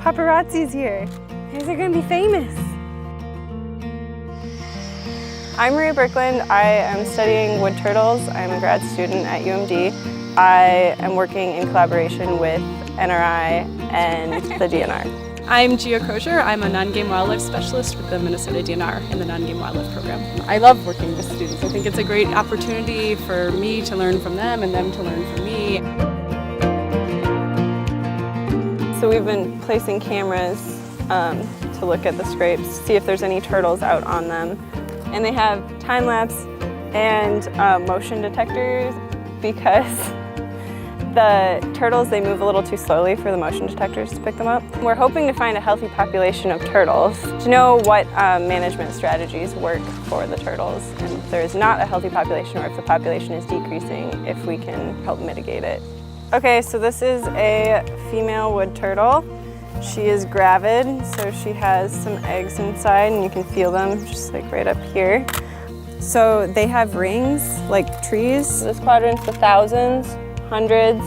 Paparazzi's here. You guys are gonna be famous. I'm Maria Birkland. I am studying wood turtles. I'm a grad student at UMD. I am working in collaboration with NRI and the DNR. I'm Gia Crozier. I'm a non-game wildlife specialist with the Minnesota DNR in the non-game wildlife program. I love working with students. I think it's a great opportunity for me to learn from them and them to learn from me. So we've been placing cameras to look at the scrapes, see if there's any turtles out on them. And they have time-lapse and motion detectors because the turtles, they move a little too slowly for the motion detectors to pick them up. We're hoping to find a healthy population of turtles to know what management strategies work for the turtles. And if there is not a healthy population or if the population is decreasing, if we can help mitigate it. Okay, so this is a female wood turtle. She is gravid, so she has some eggs inside and you can feel them just like right up here. So they have rings like trees. This quadrant's the thousands, hundreds,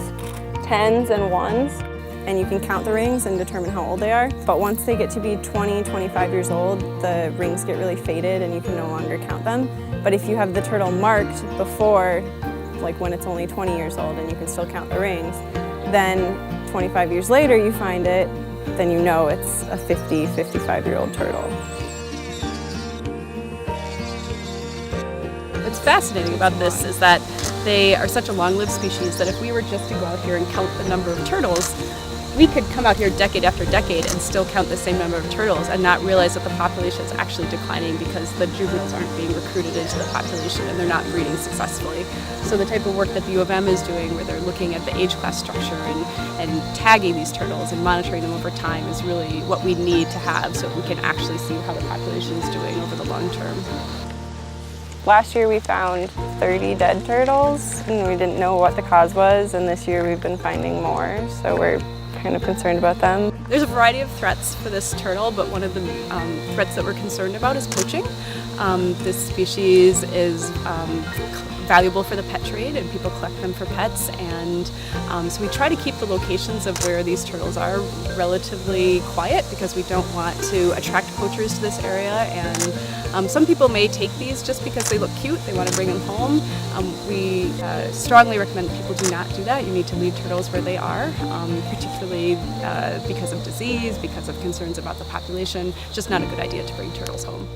tens, and ones. And you can count the rings and determine how old they are. But once they get to be 20, 25 years old, the rings get really faded and you can no longer count them. But if you have the turtle marked before, like when it's only 20 years old and you can still count the rings, then 25 years later you find it, then you know it's a 50, 55-year-old turtle. What's fascinating about this is that they are such a long-lived species that if we were just to go out here and count the number of turtles, we could come out here decade after decade and still count the same number of turtles and not realize that the population is actually declining because the juveniles aren't being recruited into the population and they're not breeding successfully. So the type of work that the U of M is doing, where they're looking at the age class structure and tagging these turtles and monitoring them over time, is really what we need to have so we can actually see how the population is doing over the long term. Last year we found 30 dead turtles and we didn't know what the cause was, and this year we've been finding more, so we're kind of concerned about them. There's a variety of threats for this turtle, but one of the threats that we're concerned about is poaching. This species is valuable for the pet trade and people collect them for pets, and so we try to keep the locations of where these turtles are relatively quiet because we don't want to attract poachers to this area. And some people may take these just because they look cute, they want to bring them home. We strongly recommend that people do not do that. You need to leave turtles where they are, particularly because of disease, because of concerns about the population. It's just not a good idea to bring turtles home.